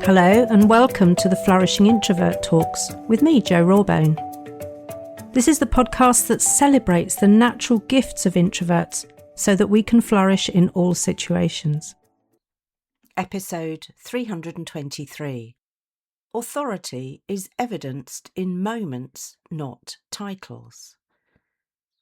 Hello and welcome to the Flourishing Introvert Talks with me, Jo Rawbone. This is the podcast that celebrates the natural gifts of introverts so that we can flourish in all situations. Episode 323. Authority is evidenced in moments, not titles.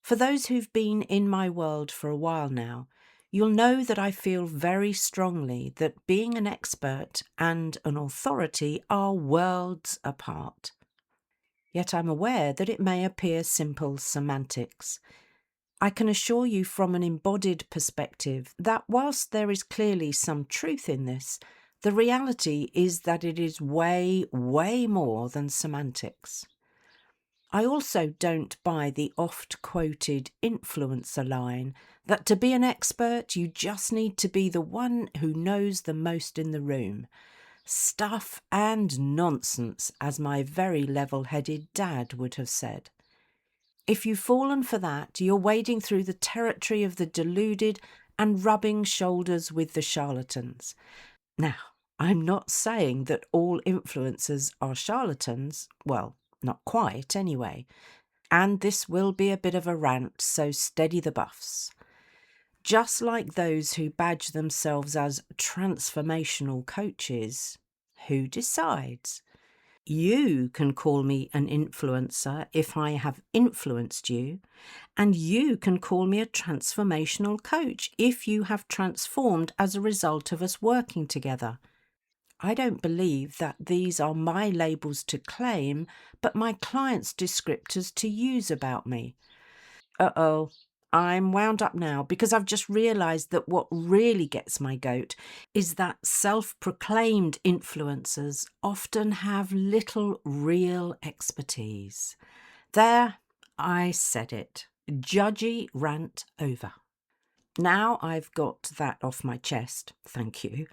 For those who've been in my world for a while now, you'll know that I feel very strongly that being an expert and an authority are worlds apart. Yet I'm aware that it may appear simple semantics. I can assure you from an embodied perspective that whilst there is clearly some truth in this, the reality is that it is way, way more than semantics. I also don't buy the oft-quoted influencer line that to be an expert you just need to be the one who knows the most in the room. Stuff and nonsense, as my very level-headed dad would have said. If you've fallen for that, you're wading through the territory of the deluded and rubbing shoulders with the charlatans. Now, I'm not saying that all influencers are charlatans, well, not quite, anyway. And this will be a bit of a rant, so steady the buffs. Just like those who badge themselves as transformational coaches, who decides? You can call me an influencer if I have influenced you, and you can call me a transformational coach if you have transformed as a result of us working together. I don't believe that these are my labels to claim, but my clients' descriptors to use about me. I'm wound up now because I've just realised that what really gets my goat is that self-proclaimed influencers often have little real expertise. There, I said it. Judgy rant over. Now I've got that off my chest, thank you,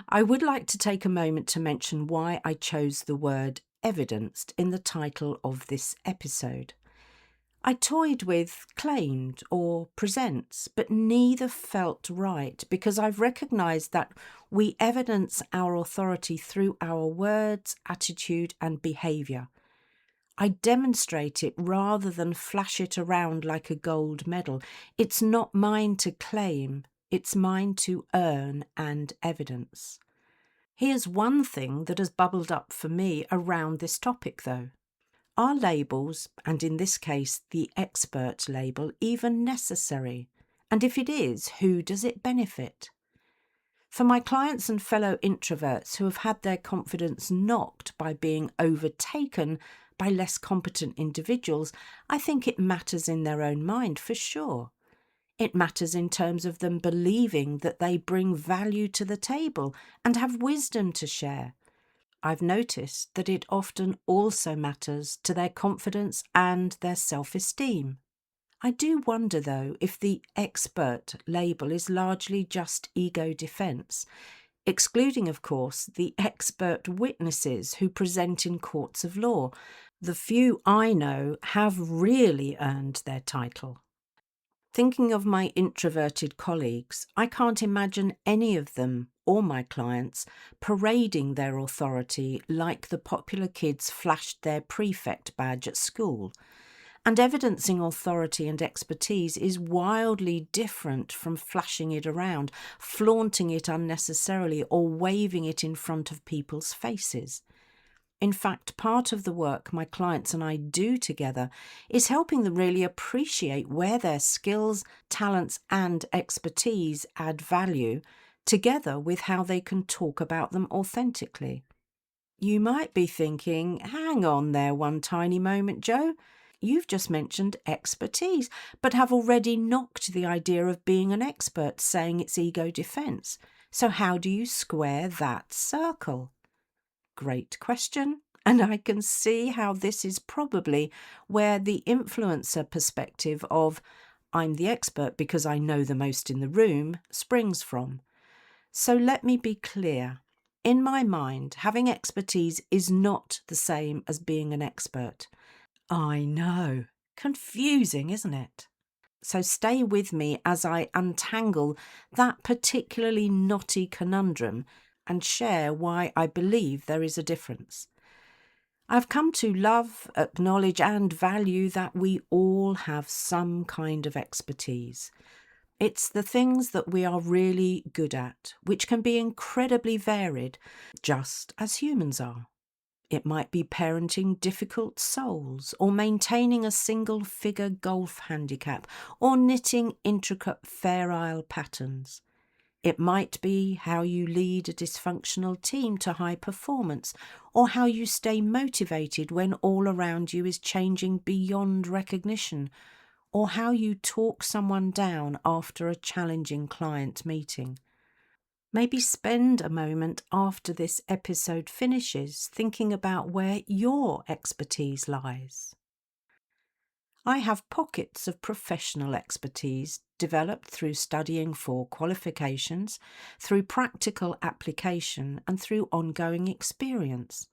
I would like to take a moment to mention why I chose the word evidenced in the title of this episode. I toyed with claimed or presents, but neither felt right because I've recognised that we evidence our authority through our words, attitude and behaviour. I demonstrate it rather than flash it around like a gold medal. It's not mine to claim, it's mine to earn and evidence. Here's one thing that has bubbled up for me around this topic though. Are labels, and in this case the expert label, even necessary? And if it is, who does it benefit? For my clients and fellow introverts who have had their confidence knocked by being overtaken by less competent individuals, I think it matters in their own mind for sure. It matters in terms of them believing that they bring value to the table and have wisdom to share. I've noticed that it often also matters to their confidence and their self-esteem. I do wonder, though, if the expert label is largely just ego defence, excluding, of course, the expert witnesses who present in courts of law. The few I know have really earned their title. Thinking of my introverted colleagues, I can't imagine any of them, or my clients, parading their authority like the popular kids flashed their prefect badge at school. And evidencing authority and expertise is wildly different from flashing it around, flaunting it unnecessarily, or waving it in front of people's faces. In fact, part of the work my clients and I do together is helping them really appreciate where their skills, talents and expertise add value, together with how they can talk about them authentically. You might be thinking, hang on there one tiny moment, Jo. You've just mentioned expertise, but have already knocked the idea of being an expert, saying it's ego defence. So how do you square that circle? Great question, and I can see how this is probably where the influencer perspective of I'm the expert because I know the most in the room springs from. So let me be clear. In my mind, having expertise is not the same as being an expert. I know. Confusing, isn't it? So stay with me as I untangle that particularly knotty conundrum and share why I believe there is a difference. I've come to love, acknowledge and value that we all have some kind of expertise. It's the things that we are really good at, which can be incredibly varied, just as humans are. It might be parenting difficult souls, or maintaining a single-figure golf handicap, or knitting intricate Fair Isle patterns. It might be how you lead a dysfunctional team to high performance, or how you stay motivated when all around you is changing beyond recognition, or how you talk someone down after a challenging client meeting. Maybe spend a moment after this episode finishes thinking about where your expertise lies. I have pockets of professional expertise developed through studying for qualifications, through practical application, and through ongoing experience.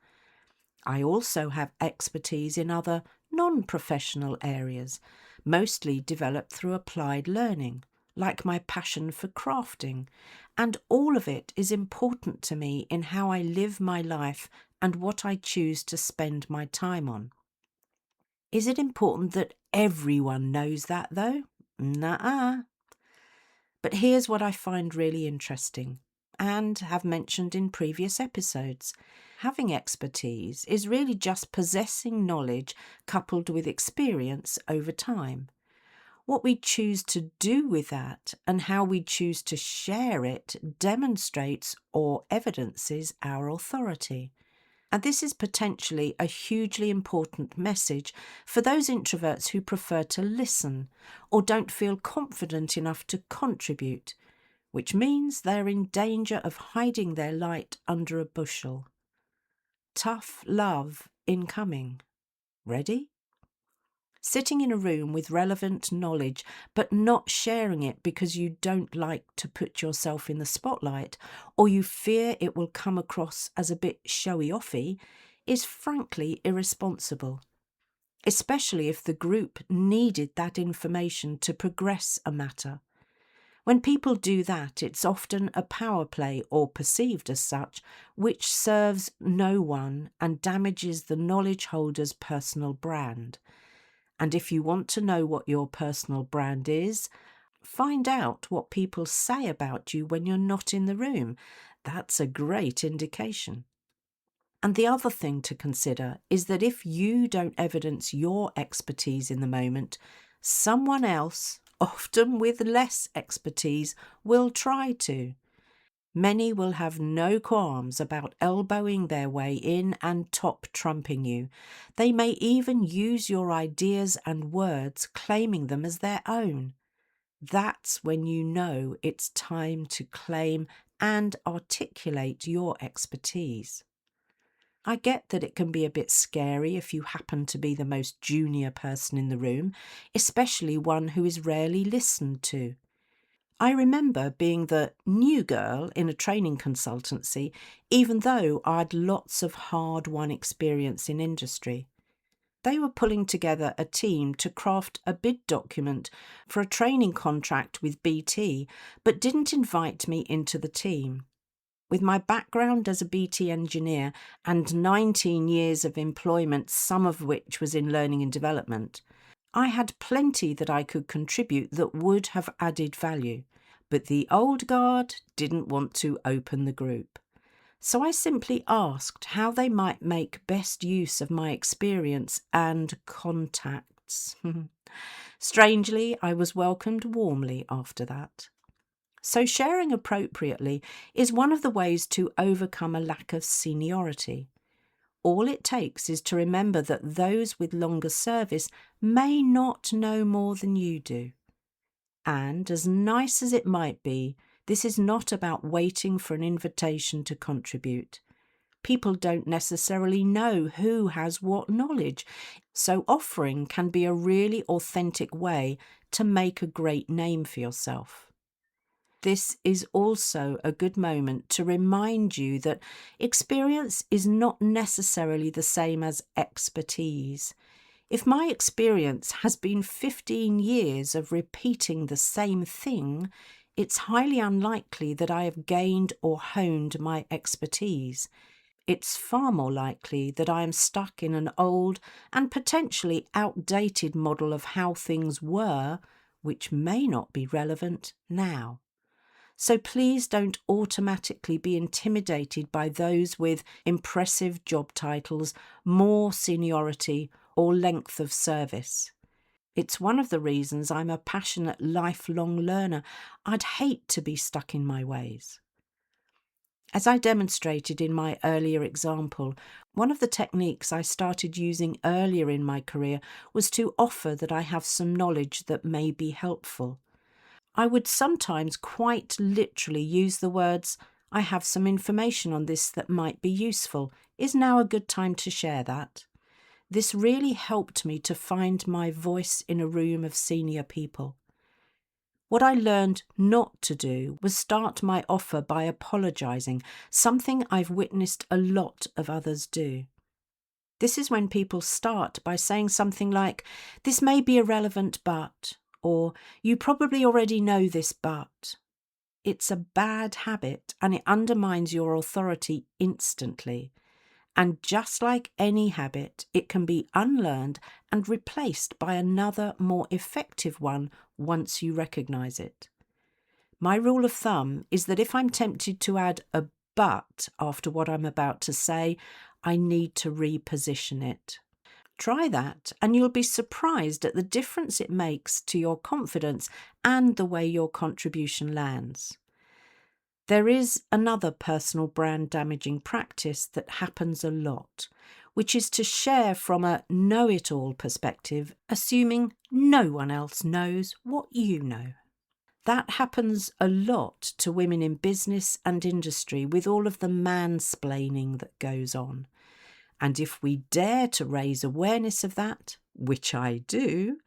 I also have expertise in other non-professional areas, mostly developed through applied learning, like my passion for crafting, and all of it is important to me in how I live my life and what I choose to spend my time on. Is it important that everyone knows that, though? Nuh-uh. But here's what I find really interesting, and have mentioned in previous episodes. Having expertise is really just possessing knowledge coupled with experience over time. What we choose to do with that and how we choose to share it demonstrates or evidences our authority. And this is potentially a hugely important message for those introverts who prefer to listen or don't feel confident enough to contribute, which means they're in danger of hiding their light under a bushel. Tough love incoming. Ready? Sitting in a room with relevant knowledge but not sharing it because you don't like to put yourself in the spotlight or you fear it will come across as a bit showy-offy is frankly irresponsible, especially if the group needed that information to progress a matter. When people do that, it's often a power play or perceived as such, which serves no one and damages the knowledge holder's personal brand. And if you want to know what your personal brand is, find out what people say about you when you're not in the room. That's a great indication. And the other thing to consider is that if you don't evidence your expertise in the moment, someone else, often with less expertise, will try to. Many will have no qualms about elbowing their way in and top-trumping you. They may even use your ideas and words, claiming them as their own. That's when you know it's time to claim and articulate your expertise. I get that it can be a bit scary if you happen to be the most junior person in the room, especially one who is rarely listened to. I remember being the new girl in a training consultancy, even though I'd lots of hard-won experience in industry. They were pulling together a team to craft a bid document for a training contract with BT, but didn't invite me into the team. With my background as a BT engineer and 19 years of employment, some of which was in learning and development, I had plenty that I could contribute that would have added value, but the old guard didn't want to open the group. So I simply asked how they might make best use of my experience and contacts. Strangely, I was welcomed warmly after that. So sharing appropriately is one of the ways to overcome a lack of seniority. All it takes is to remember that those with longer service may not know more than you do. And as nice as it might be, this is not about waiting for an invitation to contribute. People don't necessarily know who has what knowledge, so offering can be a really authentic way to make a great name for yourself. This is also a good moment to remind you that experience is not necessarily the same as expertise. If my experience has been 15 years of repeating the same thing, it's highly unlikely that I have gained or honed my expertise. It's far more likely that I am stuck in an old and potentially outdated model of how things were, which may not be relevant now. So please don't automatically be intimidated by those with impressive job titles, more seniority, or length of service. It's one of the reasons I'm a passionate lifelong learner. I'd hate to be stuck in my ways. As I demonstrated in my earlier example, one of the techniques I started using earlier in my career was to offer that I have some knowledge that may be helpful. I would sometimes quite literally use the words, "I have some information on this that might be useful. Is now a good time to share that?" This really helped me to find my voice in a room of senior people. What I learned not to do was start my offer by apologising, something I've witnessed a lot of others do. This is when people start by saying something like, "This may be irrelevant, but," or "You probably already know this, but." It's a bad habit and it undermines your authority instantly. And just like any habit, it can be unlearned and replaced by another, more effective one once you recognise it. My rule of thumb is that if I'm tempted to add a but after what I'm about to say, I need to reposition it. Try that and you'll be surprised at the difference it makes to your confidence and the way your contribution lands. There is another personal brand damaging practice that happens a lot, which is to share from a know-it-all perspective, assuming no one else knows what you know. That happens a lot to women in business and industry with all of the mansplaining that goes on. And if we dare to raise awareness of that, which I do,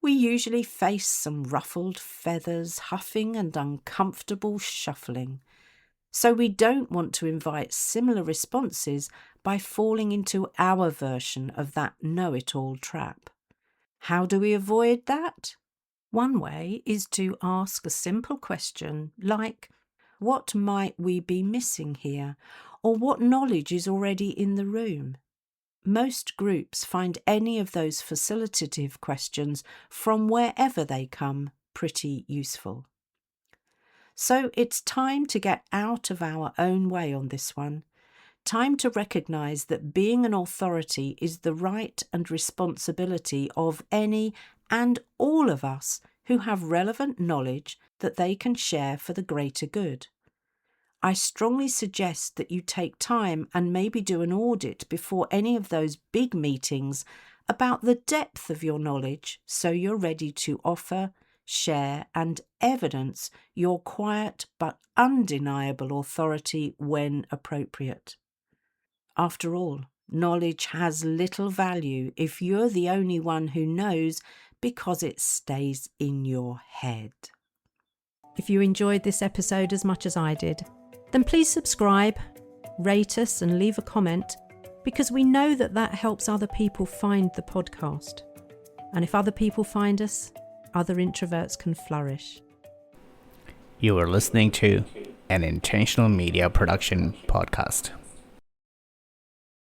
we usually face some ruffled feathers, huffing and uncomfortable shuffling. So we don't want to invite similar responses by falling into our version of that know-it-all trap. How do we avoid that? One way is to ask a simple question like, what might we be missing here? Or what knowledge is already in the room? Most groups find any of those facilitative questions from wherever they come pretty useful. So it's time to get out of our own way on this one. Time to recognise that being an authority is the right and responsibility of any and all of us who have relevant knowledge that they can share for the greater good. I strongly suggest that you take time and maybe do an audit before any of those big meetings about the depth of your knowledge so you're ready to offer, share and evidence your quiet but undeniable authority when appropriate. After all, knowledge has little value if you're the only one who knows because it stays in your head. If you enjoyed this episode as much as I did, then please subscribe, rate us and leave a comment, because we know that that helps other people find the podcast. And if other people find us, other introverts can flourish. You are listening to an Intentional Media Production podcast.